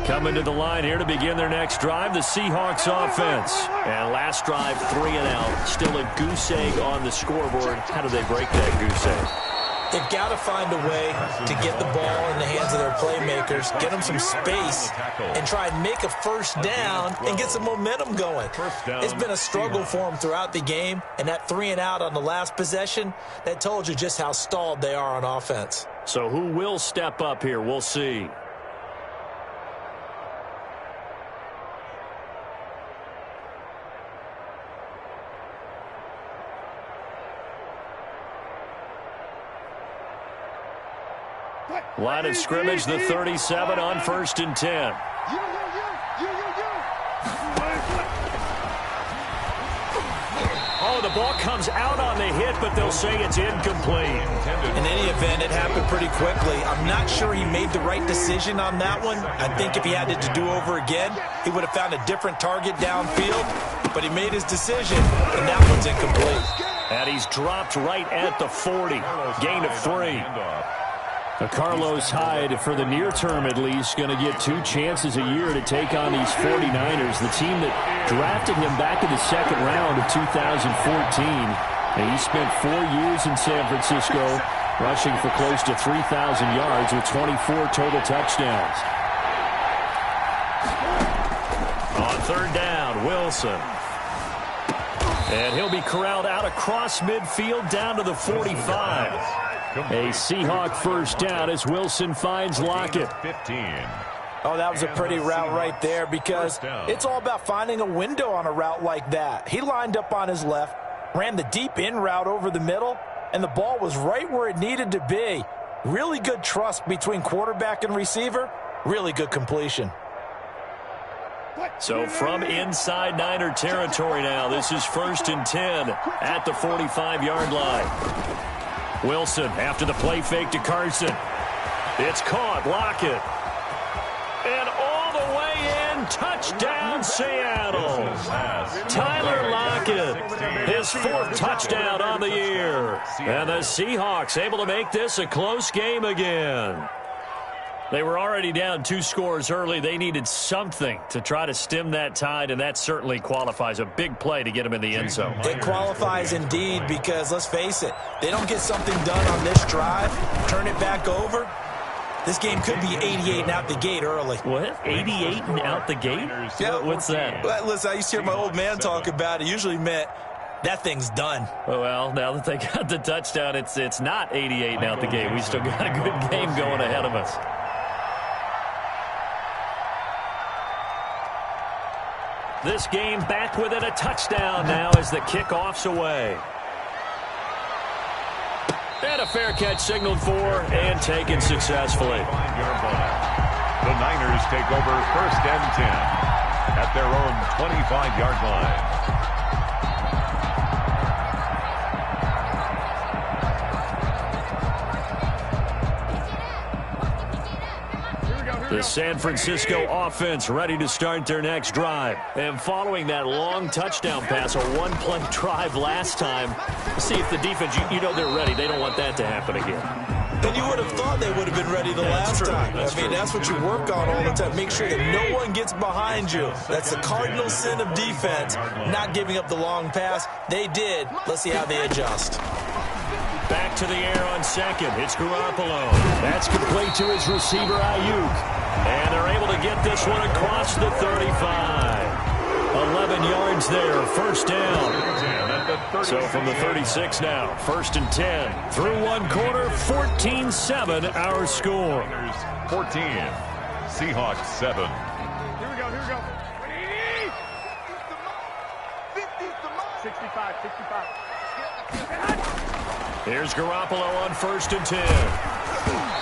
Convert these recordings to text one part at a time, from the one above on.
Coming to the line here to begin their next drive, the Seahawks offense. And last drive, 3 and out. Still a goose egg on the scoreboard. How do they break that goose egg? They've got to find a way to get the ball in the hands of their playmakers, get them some space, and try and make a first down and get some momentum going. It's been a struggle for them throughout the game, and that 3 and out on the last possession, that told you just how stalled they are on offense. So who will step up here? We'll see. Line of scrimmage, the 37 on 1st and 10. Oh, the ball comes out on the hit, but they'll say it's incomplete. In any event, it happened pretty quickly. I'm not sure he made the right decision on that one. I think if he had it to do over again, he would have found a different target downfield, but he made his decision, and that one's incomplete. And he's dropped right at the 40. Gain of 3. Carlos Hyde, for the near term at least, going to get 2 chances a year to take on these 49ers, the team that drafted him back in the 2nd round of 2014. And he spent 4 years in San Francisco, rushing for close to 3,000 yards with 24 total touchdowns. On 3rd down, Wilson. And he'll be corralled out across midfield down to the 45. A Seahawk first down as Wilson finds Lockett. Oh, that was a pretty route right there because it's all about finding a window on a route like that. He lined up on his left, ran the deep in route over the middle, and the ball was right where it needed to be. Really good trust between quarterback and receiver. Really good completion. So from inside Niner territory now, this is 1st and 10 at the 45-yard line. Wilson after the play fake to Carson. It's caught. Lockett. And all the way in. Touchdown, Seattle. Tyler Lockett. His 4th touchdown on the year. And the Seahawks able to make this a close game again. They were already down 2 scores early. They needed something to try to stem that tide, and that certainly qualifies. A big play to get him in the end zone. It qualifies indeed because, let's face it, they don't get something done on this drive, turn it back over, this game could be 88 and out the gate early. What? 88 and out the gate? Yeah. What's that? Well, listen, I used to hear my old man talk about it. Usually meant that thing's done. Well, now that they got the touchdown, it's not 88 and out the gate. We still got a good game going ahead of us. This game back within a touchdown now as the kickoff's away. And a fair catch signaled for and taken successfully. The Niners take over 1st and 10 at their own 25-yard line. The San Francisco offense ready to start their next drive. And following that long touchdown pass, a 1-play drive last time, see if the defense, you know they're ready. They don't want that to happen again. And you would have thought they would have been ready the last time. That's what you work on all the time. Make sure that no one gets behind you. That's the cardinal sin of defense, not giving up the long pass. They did. Let's see how they adjust. Back to the air on 2nd. It's Garoppolo. That's complete to his receiver, Ayuk. And they're able to get this one across the 35. 11 yards there, 1st down. So from the 36 now, 1st and 10. Through 1 quarter, 14-7 our score. 14, Seahawks 7. Here we go. 65. Here's Garoppolo on 1st and 10.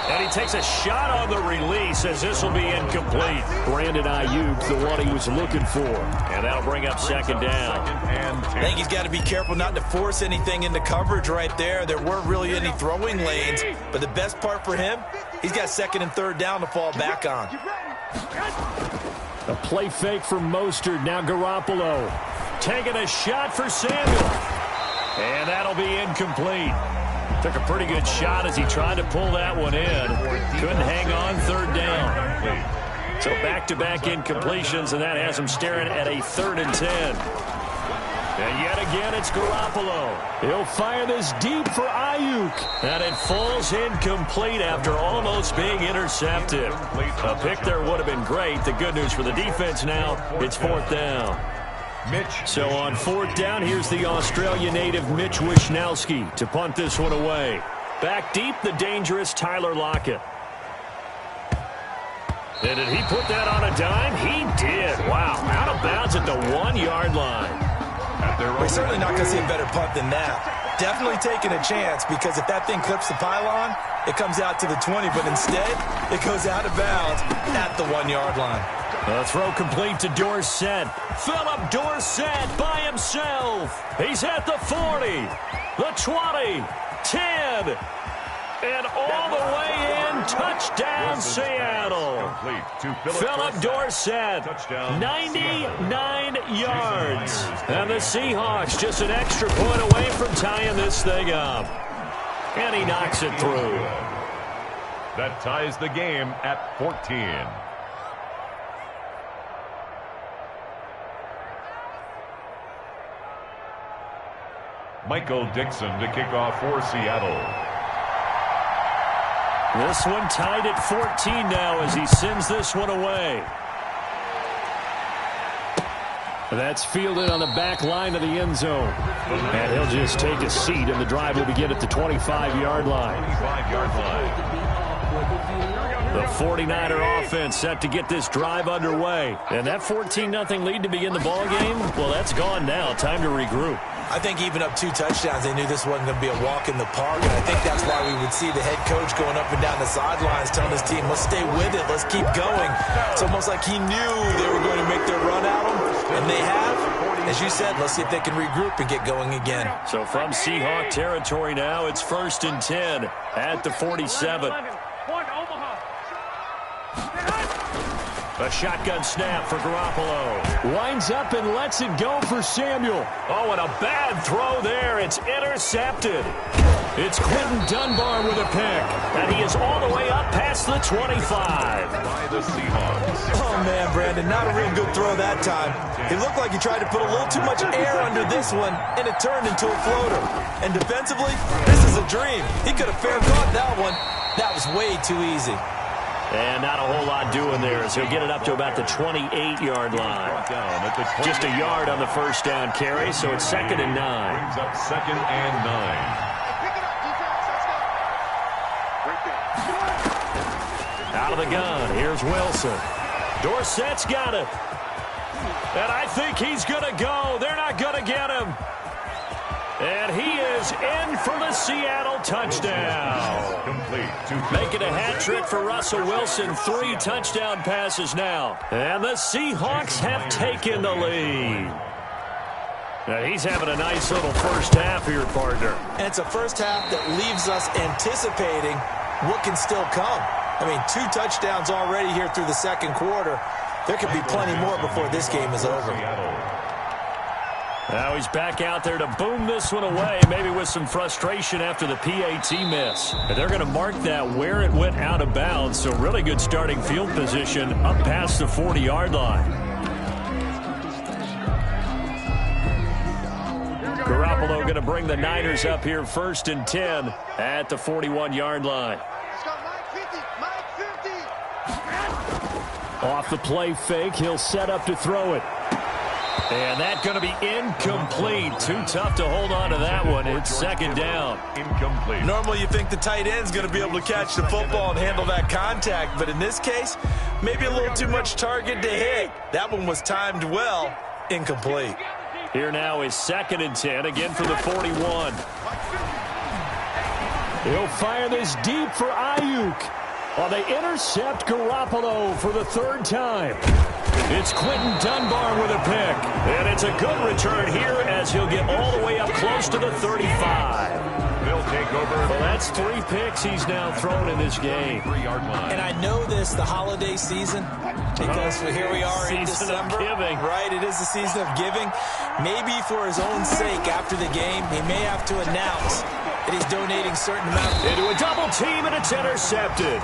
And he takes a shot on the release as this will be incomplete. Brandon Ayuk, the one he was looking for. And that'll bring up 2nd down. I think he's got to be careful not to force anything into coverage right there. There weren't really any throwing lanes. But the best part for him, he's got 2nd and 3rd down to fall back on. A play fake from Mostert. Now Garoppolo taking a shot for Samuel. And that'll be incomplete. Took a pretty good shot as he tried to pull that one in. Couldn't hang on 3rd down. So back-to-back incompletions, and that has him staring at a 3rd and 10. And yet again, it's Garoppolo. He'll fire this deep for Ayuk. And it falls incomplete after almost being intercepted. A pick there would have been great. The good news for the defense now, it's 4th down. So on 4th down, here's the Australia native Mitch Wishnowsky to punt this one away. Back deep, the dangerous Tyler Lockett. And did he put that on a dime? He did. Wow, out of bounds at the 1-yard line. We're certainly not going to see a better punt than that. Definitely taking a chance, because if that thing clips the pylon, it comes out to the 20, but instead, it goes out of bounds at the 1-yard line. A throw complete to Dorsett. Philip Dorsett by himself. He's at the 40, the 20, 10, and all the way in. Touchdown, Seattle. Philip Dorsett, 99 yards. And the Seahawks just an extra point away from tying this thing up. And he knocks it through. That ties the game at 14. Michael Dixon to kick off for Seattle. This one tied at 14 now as he sends this one away. That's fielded on the back line of the end zone. And he'll just take a seat, and the drive will begin at the 25-yard line. 25-yard line. The 49er offense set to get this drive underway. And that 14-0 lead to begin the ball game, well, that's gone now. Time to regroup. I think even up 2 touchdowns, they knew this wasn't going to be a walk in the park, and I think that's why we would see the head coach going up and down the sidelines telling his team, let's stay with it, let's keep going. It's almost like he knew they were going to make their run at him, and they have. As you said, let's see if they can regroup and get going again. So from Seahawk territory now, it's 1st and 10 at the 47. A shotgun snap for Garoppolo. Winds up and lets it go for Samuel. Oh, and a bad throw there. It's intercepted. It's Quentin Dunbar with a pick. And he is all the way up past the 25. By the Seahawks. Oh, man, Brandon, not a real good throw that time. It looked like he tried to put a little too much air under this one, and it turned into a floater. And defensively, this is a dream. He could have fair caught that one. That was way too easy. And not a whole lot doing there as he'll get it up to about the 28-yard line. Just a yard on the first down carry, so it's 2nd and 9. Brings up 2nd and 9. Out of the gun, here's Wilson. Dorsett's got it. And I think he's going to go. They're not going to get him. And he is in for the Seattle touchdown. Making a hat trick for Russell Wilson. 3 touchdown passes now. And the Seahawks have taken the lead. Now he's having a nice little first half here, partner. And it's a first half that leaves us anticipating what can still come. I mean, 2 touchdowns already here through the second quarter. There could be plenty more before this game is over. Now he's back out there to boom this one away, maybe with some frustration after the PAT miss. And they're going to mark that where it went out of bounds, so really good starting field position up past the 40-yard line. Garoppolo going to bring the Niners up here 1st and 10 at the 41-yard line. Off the play fake, he'll set up to throw it. And that's going to be incomplete. Too tough to hold on to that one. It's 2nd down. Incomplete. Normally you think the tight end's going to be able to catch the football and handle that contact, but in this case, maybe a little too much target to hit. That one was timed well. Incomplete. Here now is 2nd and 10, again for the 41. He'll fire this deep for Ayuk. Well, they intercept Garoppolo for the 3rd time. It's Quentin Dunbar with a pick. And it's a good return here as he'll get all the way up close to the 35. They'll take over. Well, that's 3 picks he's now thrown in this game. 3-yard line. And I know this, the holiday season, because here we are in December. Giving. Right, it is the season of giving. Maybe for his own sake after the game, he may have to announce that he's donating certain amount. Into a double team, and it's intercepted.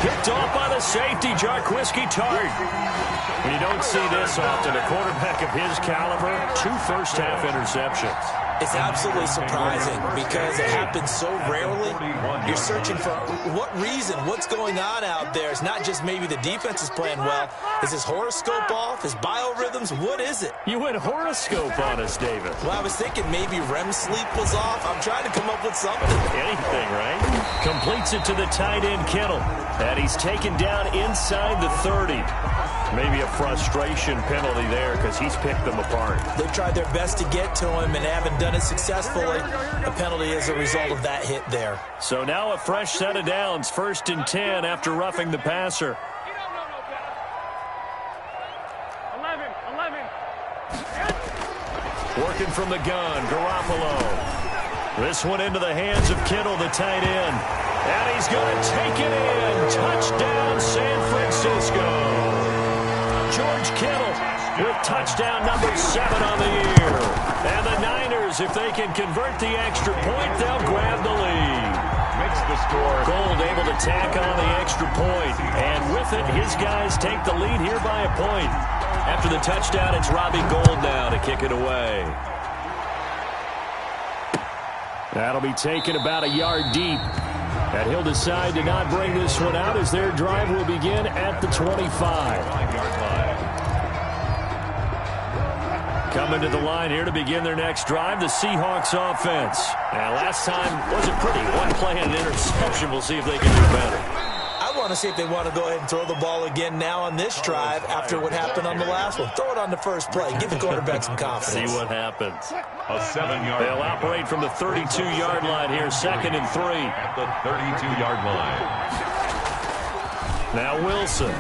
Picked off by the safety, Jarquiski Tart. And you don't see this often. A quarterback of his caliber, 2 first-half interceptions. It's absolutely surprising because it happens so rarely. You're searching for what reason, what's going on out there. It's not just maybe the defense is playing well. Is his horoscope off? His biorhythms? What is it? You went horoscope on us, David. Well, I was thinking maybe REM sleep was off. I'm trying to come up with something. Anything, right? Completes it to the tight end, Kittle. And he's taken down inside the 30. Maybe a frustration penalty there because he's picked them apart. They've tried their best to get to him and haven't done it successfully. A penalty as a result of that hit there. So now a fresh set of downs. 1st and 10 after roughing the passer. 11. Working from the gun, Garoppolo. This one into the hands of Kittle, the tight end. And he's going to take it in. Touchdown, San Francisco. George Kittle with touchdown number 7 on the year. And the Niners, if they can convert the extra point, they'll grab the lead. Makes the score. Gold able to tack on the extra point. And with it, his guys take the lead here by a point. After the touchdown, it's Robbie Gould now to kick it away. That'll be taken about a yard deep. And he'll decide to not bring this one out as their drive will begin at the 25. Coming to the line here to begin their next drive, the Seahawks offense. And last time wasn't pretty. One play and an interception. We'll see if they can do better. I want to see if they want to go ahead and throw the ball again now on this drive after what happened on the last one. Throw it on the first play. Give the quarterback some confidence. See what happens. A 7-yard. They'll operate from the 32-yard line here, 2nd and 3. At the 32-yard line. Now Wilson.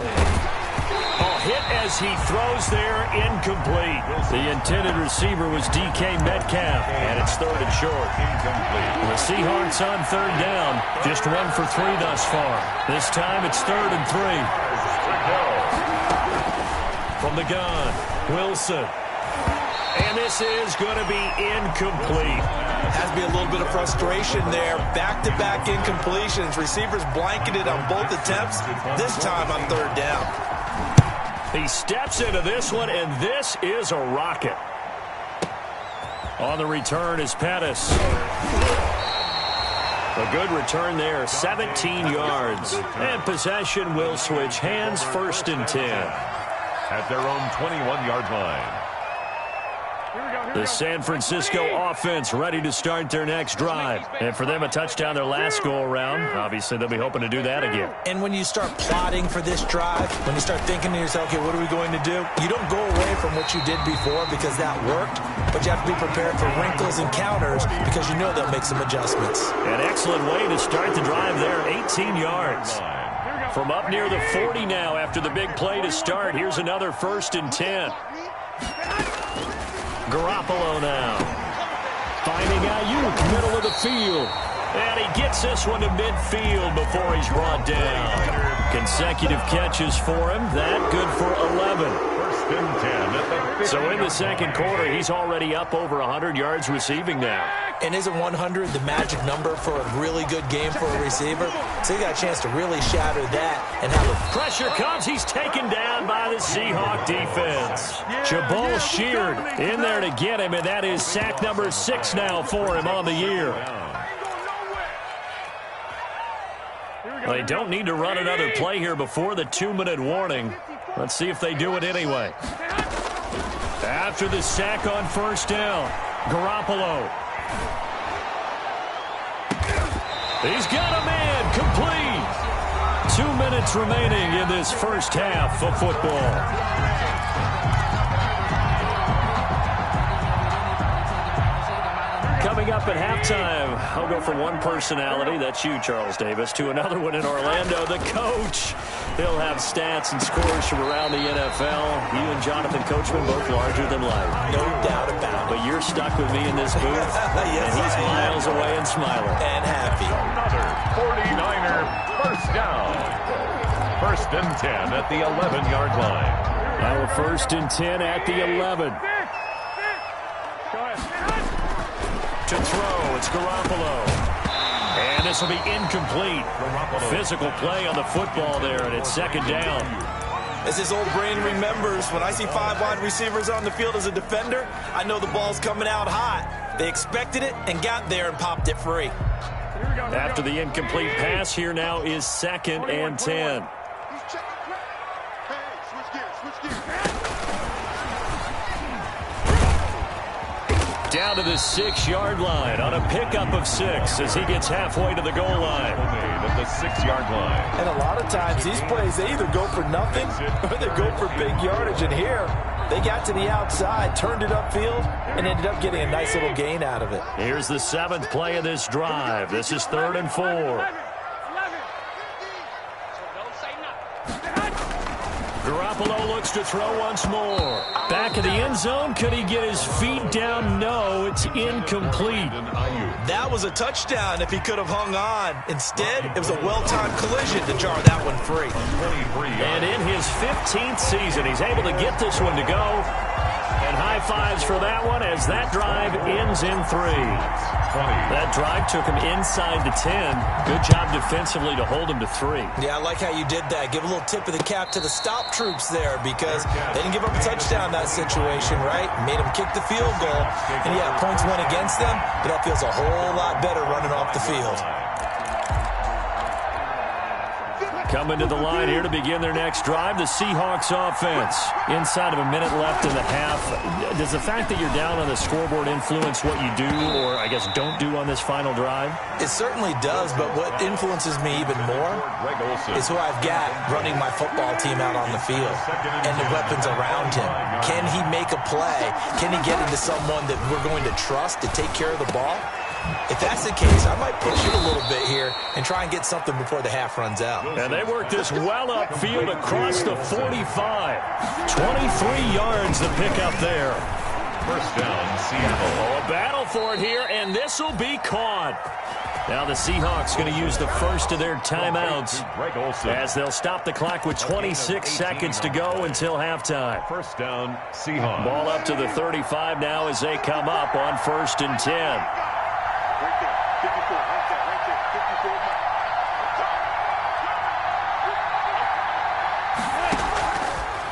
Hit as he throws there, incomplete. The intended receiver was DK Metcalf, and it's 3rd and short. Incomplete. The Seahawks on 3rd down, just 1 for 3 thus far. This time it's 3rd and 3. From the gun, Wilson. And this is going to be incomplete. Has to be a little bit of frustration there. Back-to-back incompletions. Receivers blanketed on both attempts, this time on 3rd down. He steps into this one, and this is a rocket. On the return is Pettis. A good return there, 17 yards. And possession will switch hands, 1st and 10. At their own 21-yard line. The San Francisco offense ready to start their next drive. And for them, a touchdown their last go-around. Obviously, they'll be hoping to do that again. And when you start plotting for this drive, when you start thinking to yourself, okay, what are we going to do? You don't go away from what you did before because that worked, but you have to be prepared for wrinkles and counters because you know they'll make some adjustments. An excellent way to start the drive there, 18 yards. From up near the 40 now after the big play to start. Here's another 1st and 10. Garoppolo now. Finding Ayuk, middle of the field. And he gets this one to midfield before he's brought down. Consecutive catches for him. That good for 11. 1st and 10. So in the second quarter, he's already up over 100 yards receiving now. And isn't 100 the magic number for a really good game for a receiver? So you got a chance to really shatter that and have a... Pressure comes. He's taken down by the Seahawk defense. Jabal Sheard in there to get him, and that is sack number 6 now for him on the year. They don't need to run another play here before the 2-minute warning. Let's see if they do it anyway. After the sack on 1st down, Garoppolo. He's got a man complete. 2 minutes remaining in this first half of football. Coming up at halftime, I'll go from one personality, that's you, Charles Davis, to another one in Orlando, the coach. He'll have stats and scores from around the NFL. You and Jonathan Coachman both larger than life. No doubt about it. But you're stuck with me in this booth, yes, and he's miles away and smiling. And happy. Another 49er first down. 1st and 10 at the 11-yard line. Now a 1st and 10 at the 11. To throw, it's Garoppolo. And this will be incomplete. Physical play on the football there, and it's second down. As his old brain remembers, when I see 5 wide receivers on the field as a defender, I know the ball's coming out hot. They expected it and got there and popped it free. After the incomplete pass, here now is 2nd and 10. Down to the 6-yard line on a pickup of 6 as he gets halfway to the goal line. At the 6-yard line. And a lot of times these plays, they either go for nothing or they go for big yardage. And here, they got to the outside, turned it upfield, and ended up getting a nice little gain out of it. Here's the 7th play of this drive. This is 3rd and 4. Garoppolo looks to throw once more. Back of the end zone. Could he get his feet down? No, it's incomplete. That was a touchdown if he could have hung on. Instead, it was a well-timed collision to jar that one free. And in his 15th season, he's able to get this one to go. And high fives for that one as that drive ends in 3. That drive took him inside the 10. Good job defensively to hold him to 3. Yeah, I like how you did that. Give a little tip of the cap to the stop troops there because they didn't give up a touchdown in that situation, right? Made them kick the field goal. And, yeah, points went against them, but that feels a whole lot better running off the field. Coming to the line here to begin their next drive, the Seahawks offense. Inside of a minute left in the half. Does the fact that you're down on the scoreboard influence what you do or, I guess, don't do on this final drive? It certainly does, but what influences me even more is who I've got running my football team out on the field and the weapons around him. Can he make a play? Can he get into someone that we're going to trust to take care of the ball? If that's the case, I might push it a little bit here and try and get something before the half runs out. And they work this well upfield across the 45. 23 yards to pick up there. First down, Seattle. Oh, a battle for it here, and this will be caught. Now the Seahawks going to use the first of their timeouts as they'll stop the clock with 26 seconds to go until halftime. First down, Seahawks. Ball up to the 35 now as they come up on 1st and 10.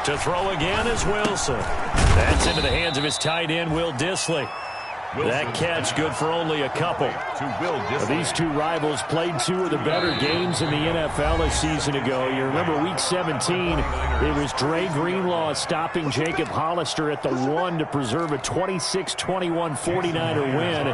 To throw again is Wilson. That's into the hands of his tight end, Will Dissly. That catch good for only a couple. These two rivals played 2 of the better games in the NFL a season ago. You remember week 17, it was Dre Greenlaw stopping Jacob Hollister at the 1 to preserve a 26-21 49er win.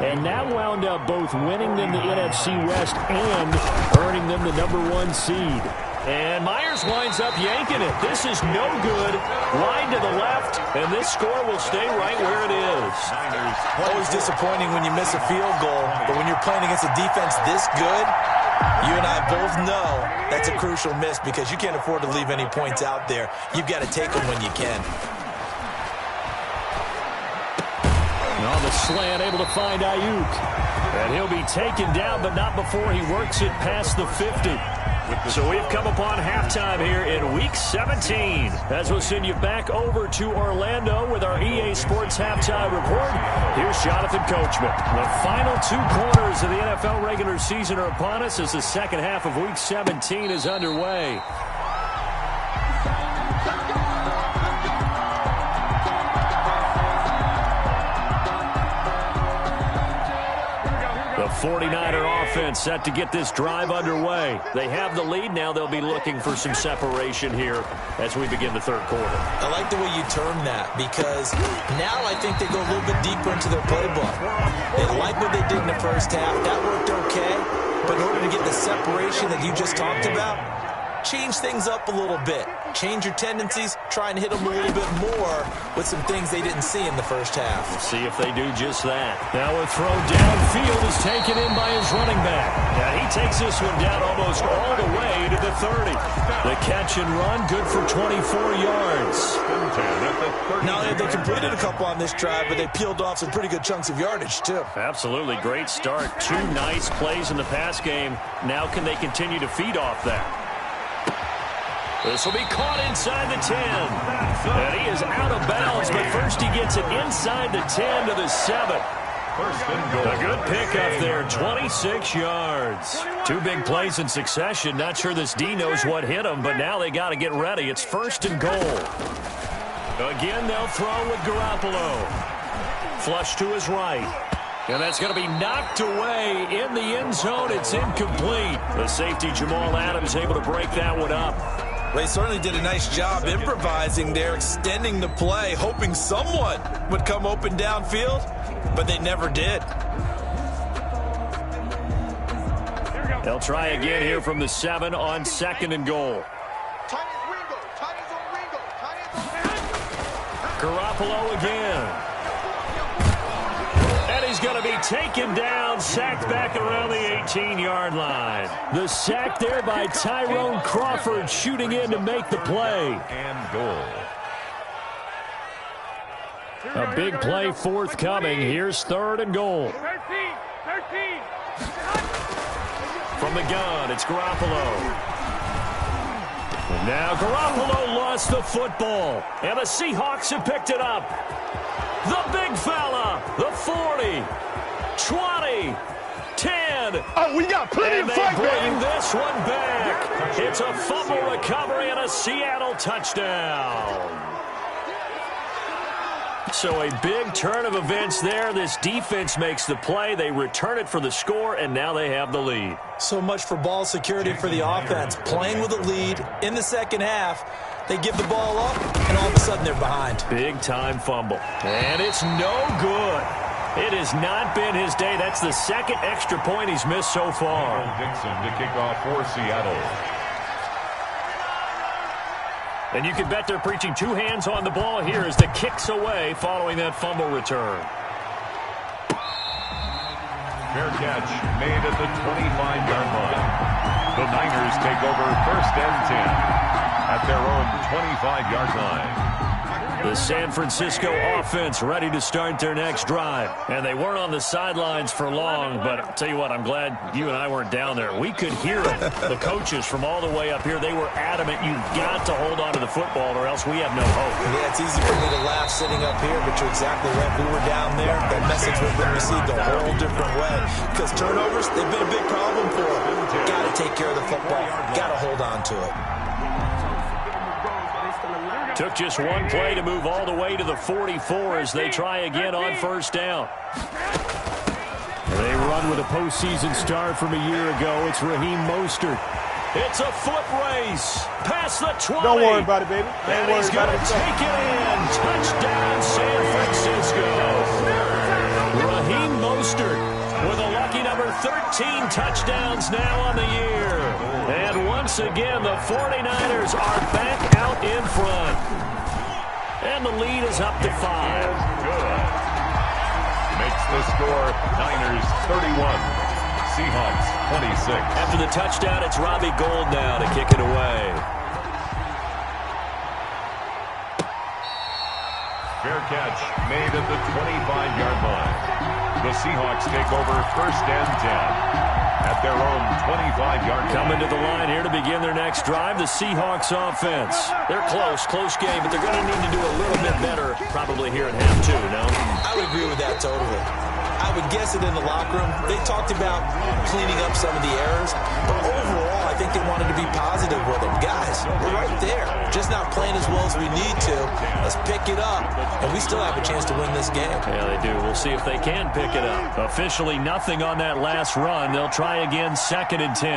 And that wound up both winning them the NFC West and earning them the #1 seed. And Myers winds up yanking it. This is no good. Wide to the left, and this score will stay right where it is. Always disappointing when you miss a field goal, but when you're playing against a defense this good, you and I both know that's a crucial miss because you can't afford to leave any points out there. You've got to take them when you can. On the slant, able to find Ayuk. And he'll be taken down, but not before he works it past the 50. So we've come upon halftime here in Week 17. As we'll send you back over to Orlando with our EA Sports Halftime Report. Here's Jonathan Coachman. The final 2 quarters of the NFL regular season are upon us as the second half of Week 17 is underway. The 49er offense set to get this drive underway. They have the lead. Now they'll be looking for some separation here as we begin the 3rd quarter. I like the way you term that because now I think they go a little bit deeper into their playbook. They like what they did in the first half. That worked okay. But in order to get the separation that you just talked about, change things up a little bit. Change your tendencies. Try and hit them a little bit more with some things they didn't see in the first half. We'll see if they do just that. Now a throw downfield is taken in by his running back. Now he takes this one down almost all the way to the 30. The catch and run good for 24 yards. Now they completed a couple on this drive, but they peeled off some pretty good chunks of yardage too. Absolutely. Great start. 2 nice plays in the pass game. Now can they continue to feed off that? This will be caught inside the 10. And he is out of bounds, but first he gets it inside the 10 to the 7. First and goal. A good pickup there, 26 yards. Two big plays in succession. Not sure this D knows what hit him, but now they got to get ready. It's first and goal. Again, they'll throw with Garoppolo. Flush to his right. And that's going to be knocked away in the end zone. It's incomplete. The safety, Jamal Adams, able to break that one up. They certainly did a nice job improvising there, extending the play, hoping someone would come open downfield, but they never did. They'll try again here from the 7 on second and goal. Garoppolo again. And he's going to be taken down, sacked back around the 18-yard line. The sack there by Tyrone Crawford, shooting in to make the play. And goal. A big play forthcoming. Here's third and goal. 13. From the gun, it's Garoppolo. And now Garoppolo lost the football, and the Seahawks have picked it up. The big fella, the 40, 20, 10. Oh, we got plenty of fight, baby. And they bring this one back. It's a fumble recovery and a Seattle touchdown. So a big turn of events there. This defense makes the play. They return it for the score, and now they have the lead. So much for ball security for the offense. Playing with a lead in the second half. They give the ball up, and all of a sudden they're behind. Big-time fumble. And it's no good. It has not been his day. That's the second extra point he's missed so far. Dixon to kick off for Seattle. And you can bet they're preaching two hands on the ball here as the kick's away following that fumble return. Fair catch made at the 25-yard line. The Niners take over first and 10 at their own 25-yard line. The San Francisco offense ready to start their next drive. And they weren't on the sidelines for long, but I'll tell you what, I'm glad you and I weren't down there. We could hear it. The coaches from all the way up here, they were adamant, you've got to hold on to the football or else we have no hope. Yeah, it's easy for me to laugh sitting up here, but you're exactly right. If we were down there, that message would have been received a whole different way. Because turnovers, they've been a big problem for them. Got to take care of the football. Got to hold on to it. Took just one play to move all the way to the 44 as they try again on first down. They run with a postseason start from a year ago. It's Raheem Mostert. It's a foot race past the 20. Don't worry about it, baby. And he's going to take it in. Touchdown, San Francisco. Raheem Mostert with a lucky number 13 touchdowns now on the year. And once again, the 49ers are back out in front. And the lead is up to 5. Good. Makes the score Niners 31, Seahawks 26. After the touchdown, it's Robbie Gould now to kick it away. Fair catch made at the 25-yard line. The Seahawks take over first and 10 at their own 25-yard line. Coming to the line here to begin their next drive, the Seahawks offense. They're close game, but they're going to need to do a little bit better probably here at half two, no? I would agree with that totally. I would guess it in the locker room. They talked about cleaning up some of the errors, but overall, I think they wanted to be positive with them. Guys, we're right there. Just not playing as well as we need to. Let's pick it up, and we still have a chance to win this game. Yeah, they do. We'll see if they can pick it up. Officially nothing on that last run. They'll try again, second and 10.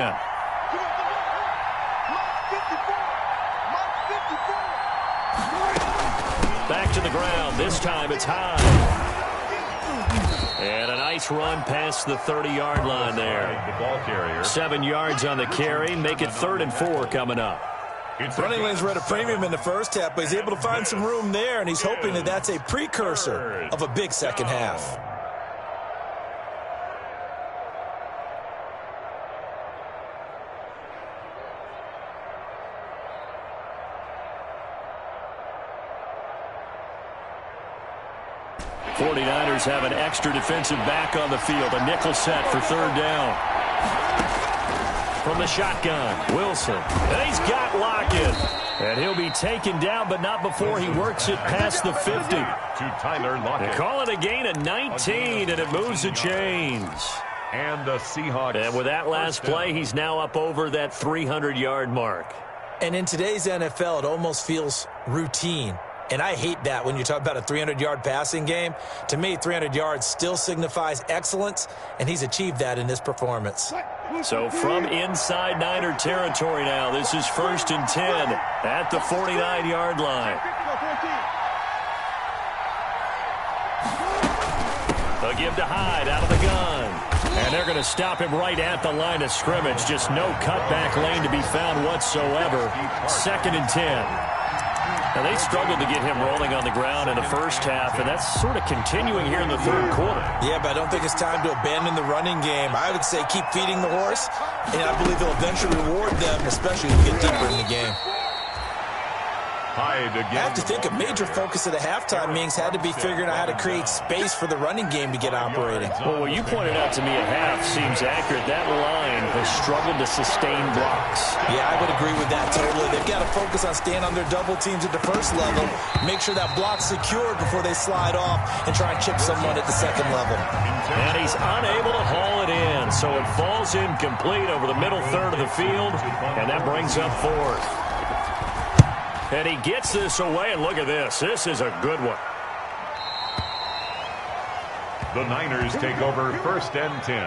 Back to the ground. This time it's high. And a nice run past the 30-yard line there. The ball carrier. 7 yards on the carry. Make it 3rd and 4 coming up. Running lanes were at a premium in the first half, but he's able to find some room there, and he's hoping that that's a precursor of a big second half. '49ers have an extra defensive back on the field. A nickel set for 3rd down. from the shotgun. Wilson. And he's got Lockett. And he'll be taken down, but not before he works it past the 50. To Tyler Lockett. They call it a gain of 19, and it moves the chains. And the Seahawks. And with that last play, he's now up over that 300-yard mark. And in today's NFL, it almost feels routine. And I hate that when you talk about a 300-yard passing game. To me, 300 yards still signifies excellence, and he's achieved that in this performance. So from inside Niner territory now, this is 1st and 10 at the 49-yard line. A give to Hyde out of the gun. And they're going to stop him right at the line of scrimmage. Just no cutback lane to be found whatsoever. 2nd and 10. Now, they struggled to get him rolling on the ground in the first half, and that's sort of continuing here in the third quarter. Yeah, but I don't think it's time to abandon the running game. I would say keep feeding the horse, and I believe they'll eventually reward them, especially as we get deeper in the game. Hyde again. I have to think a major focus of the halftime meetings had to be figuring out how to create space for the running game to get operating. Well, what you pointed out to me at half seems accurate. That line has struggled to sustain blocks. Yeah, I would agree with that totally. They've got to focus on staying on their double teams at the first level, make sure that block's secured before they slide off and try and chip someone at the second level. And he's unable to haul it in, so it falls incomplete over the middle third of the field, and that brings up 4th. And he gets this away, and look at this. This is a good one. The Niners take over 1st and 10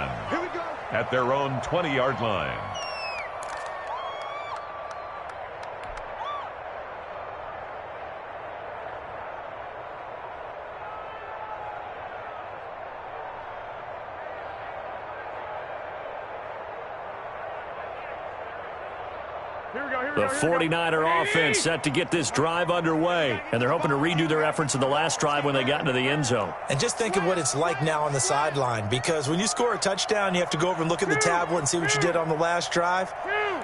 at their own 20-yard line. The 49er offense set to get this drive underway, and they're hoping to redo their efforts in the last drive when they got into the end zone. And just think of what it's like now on the sideline, because when you score a touchdown, you have to go over and look at the tablet and see what you did on the last drive.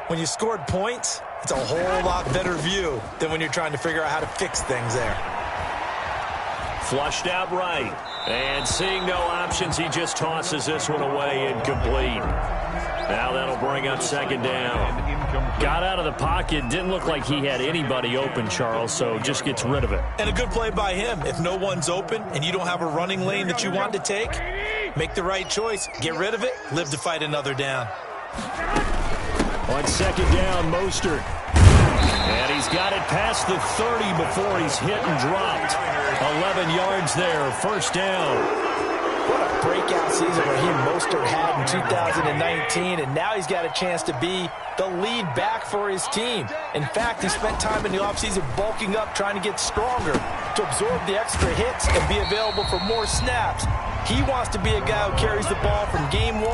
When you scored points, it's a whole lot better view than when you're trying to figure out how to fix things there. Flushed out right, and seeing no options, he just tosses this one away incomplete. Now that'll bring up 2nd down. Got out of the pocket, didn't look like he had anybody open, Charles, so just gets rid of it. And a good play by him. If no one's open and you don't have a running lane that you want to take, make the right choice. Get rid of it, live to fight another down. On 2nd down, Mostert. And he's got it past the 30 before he's hit and dropped. 11 yards there, 1st down. What a breakout season Raheem Mostert had in 2019, and now he's got a chance to be the lead back for his team. In fact, he spent time in the offseason bulking up, trying to get stronger to absorb the extra hits and be available for more snaps. He wants to be a guy who carries the ball from game 1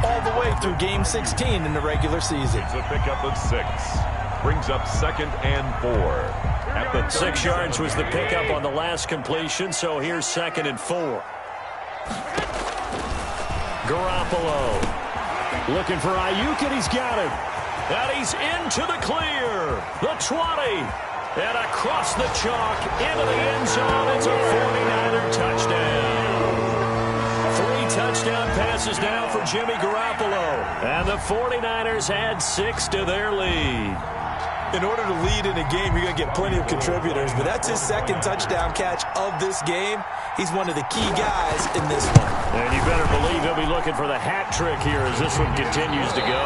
all the way through game 16 in the regular season. It's a pickup of 6. Brings up 2nd and 4. At the 6 yards was the pickup on the last completion, so here's 2nd and 4. Garoppolo looking for Ayuk, and he's got it. And he's into the clear. The 20. And across the chalk into the end zone. It's a 49er touchdown. 3 touchdown passes now for Jimmy Garoppolo. And the 49ers add 6 to their lead. In order to lead in a game, you're going to get plenty of contributors, but that's his 2nd touchdown catch of this game. He's one of the key guys in this one. And you better believe he'll be looking for the hat trick here as this one continues to go.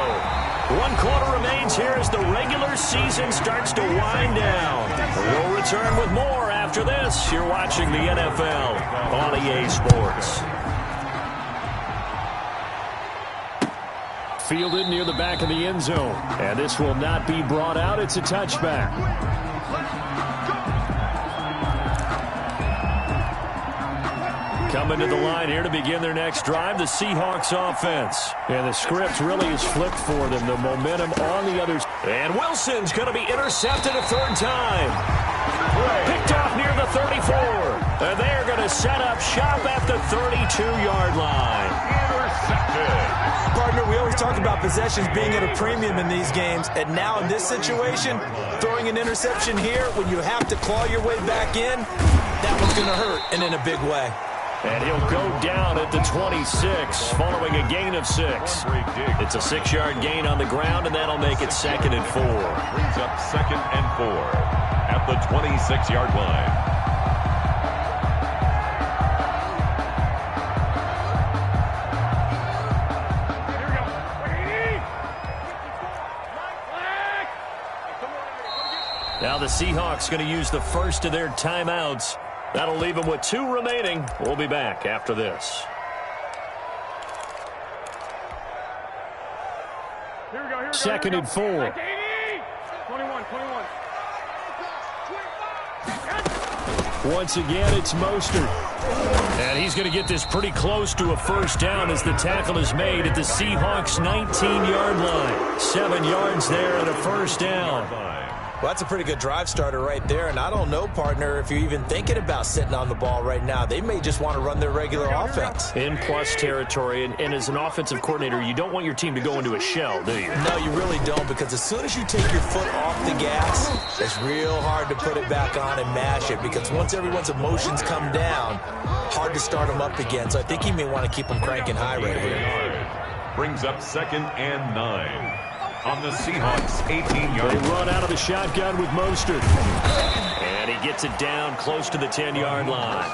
1 quarter remains here as the regular season starts to wind down. We'll return with more after this. You're watching the NFL on EA Sports. Fielded near the back of the end zone. And this will not be brought out. It's a touchback. Coming to the line here to begin their next drive, the Seahawks offense. And the script really is flipped for them. The momentum on the others. And Wilson's going to be intercepted a 3rd time. Picked off near the 34. And they're going to set up shop at the 32-yard line. intercepted. Partner, we always talk about possessions being at a premium in these games, and now in this situation, throwing an interception here when you have to claw your way back in, that one's going to hurt, and in a big way. And he'll go down at the 26 following a gain of 6. It's a 6-yard gain on the ground, and that'll make it 2nd and 4. Brings up 2nd and 4 at the 26-yard line. Now the Seahawks going to use the first of their timeouts. That'll leave them with 2 remaining. We'll be back after this. Here we go. 2nd and 4. 21. Once again, it's Mostert. And he's going to get this pretty close to a first down as the tackle is made at the Seahawks' 19-yard line. 7 yards there and a first down. Well, that's a pretty good drive starter right there, and I don't know, partner, if you're even thinking about sitting on the ball right now. They may just want to run their regular offense. In plus territory, and as an offensive coordinator, you don't want your team to go into a shell, do you? No, you really don't, because as soon as you take your foot off the gas, it's real hard to put it back on and mash it, because once everyone's emotions come down, hard to start them up again. So I think he may want to keep them cranking high right here. Brings up 2nd and 9. On the Seahawks' 18-yard line. They run out of the shotgun with Mostert. And he gets it down close to the 10-yard line.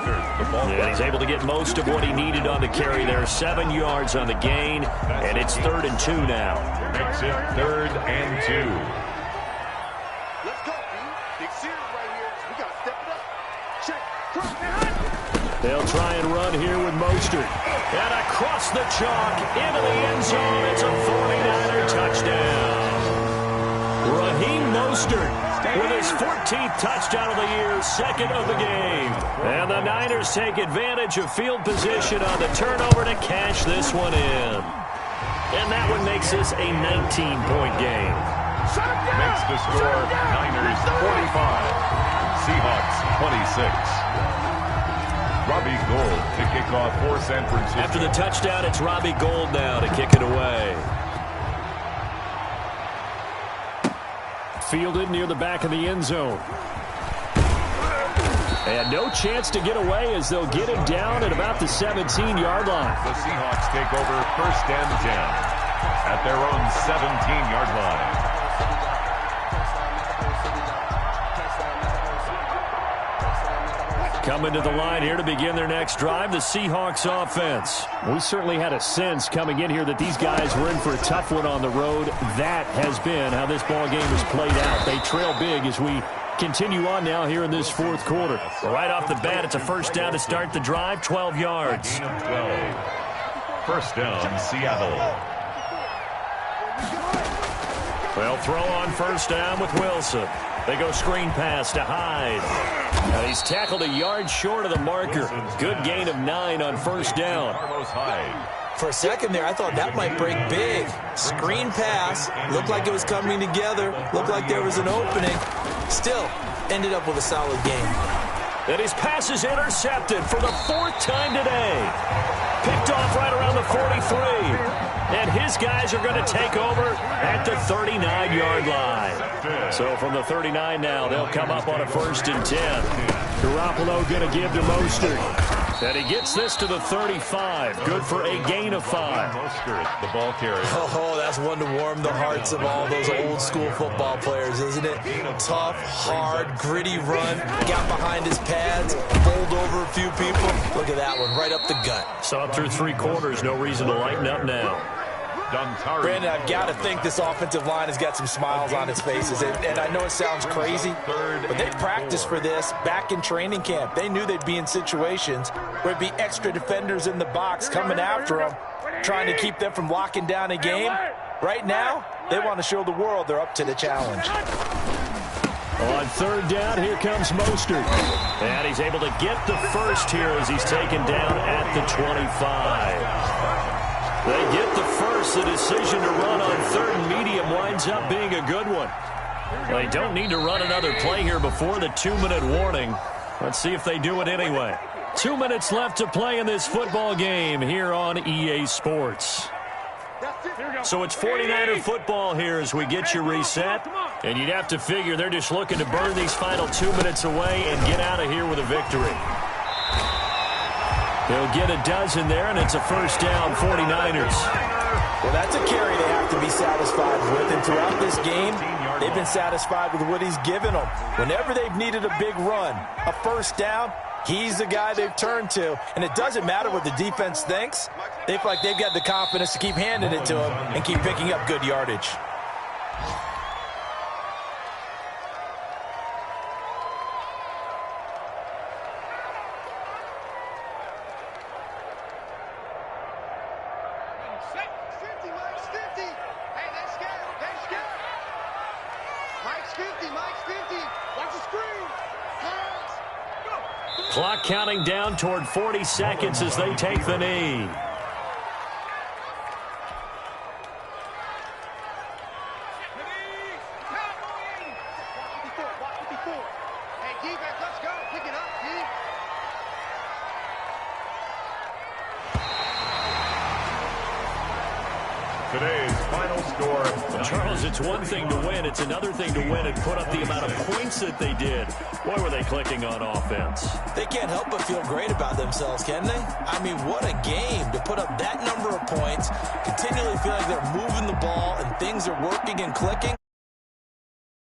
And he's able to get most of what he needed on the carry there. 7 yards on the gain, and it's 3rd and 2 now. Makes it 3rd and 2. Let's go, B. Big series right here. We got to step it up. Check. They'll try and run here with Mostert. And across the chalk into the end zone. It's a 49er touchdown. Raheem Mostert with his 14th touchdown of the year, 2nd of the game. And the Niners take advantage of field position on the turnover to cash this one in. And that one makes this a 19-point game. Makes the score Niners 45, Seahawks 26. Robbie Gould to kick off for San Francisco. After the touchdown, it's Robbie Gould now to kick it away. Fielded near the back of the end zone. And no chance to get away as they'll get him down at about the 17-yard line. The Seahawks take over 1st and 10 at their own 17-yard line. Coming to the line here to begin their next drive, the Seahawks offense. We certainly had a sense coming in here that these guys were in for a tough one on the road. That has been how this ball game has played out. They trail big as we continue on now here in this 4th quarter. Right off the bat, it's a first down to start the drive, 12 yards. 12. First down, Seattle. They'll throw on first down with Wilson. They go screen pass to Hyde. And he's tackled a yard short of the marker. Good gain of 9 on first down. Carlos Hyde. For a second there, I thought that might break big. Screen pass. Looked like it was coming together. Looked like there was an opening. Still, ended up with a solid game. And his pass is intercepted for the 4th time today. Picked off right around the 43. And his guys are going to take over at the 39-yard line. So from the 39 now, they'll come up on a 1st and 10. Garoppolo going to give to Mostert. And he gets this to the 35. Good for a gain of 5. Mostert, the ball carrier. Oh, that's one to warm the hearts of all those old school football players, isn't it? Tough, hard, gritty run. Got behind his pads, bowled over a few people. Look at that one, right up the gut. Saw it through 3 quarters. No reason to lighten up now. Brandon, I've got to think this offensive line has got some smiles on its faces. And I know it sounds crazy, but they practiced for this back in training camp. They knew they'd be in situations where there'd be extra defenders in the box coming after them, trying to keep them from locking down a game. Right now, they want to show the world they're up to the challenge. On 3rd down, here comes Mostert. And he's able to get the first here as he's taken down at the 25. They get the first. The decision to run on 3rd and medium winds up being a good one. They don't need to run another play here before the 2-minute warning. Let's see if they do it anyway. 2 minutes left to play in this football game here on EA Sports. So it's 49er football here as we get you reset. And you'd have to figure they're just looking to burn these final 2 minutes away and get out of here with a victory. He'll get a dozen there, and it's a first down, 49ers. Well, that's a carry they have to be satisfied with. And throughout this game, they've been satisfied with what he's given them. Whenever they've needed a big run, a first down, he's the guy they've turned to. And it doesn't matter what the defense thinks. They feel like they've got the confidence to keep handing it to him and keep picking up good yardage. Clock counting down toward 40 seconds as they take the knee. Today's final score. Charles, it's one thing to win. It's another thing to win and put up the amount of points that they did. Boy, were they clicking on offense. They can't help but feel great about themselves, can they? I mean, what a game to put up that number of points, continually feel like they're moving the ball and things are working and clicking.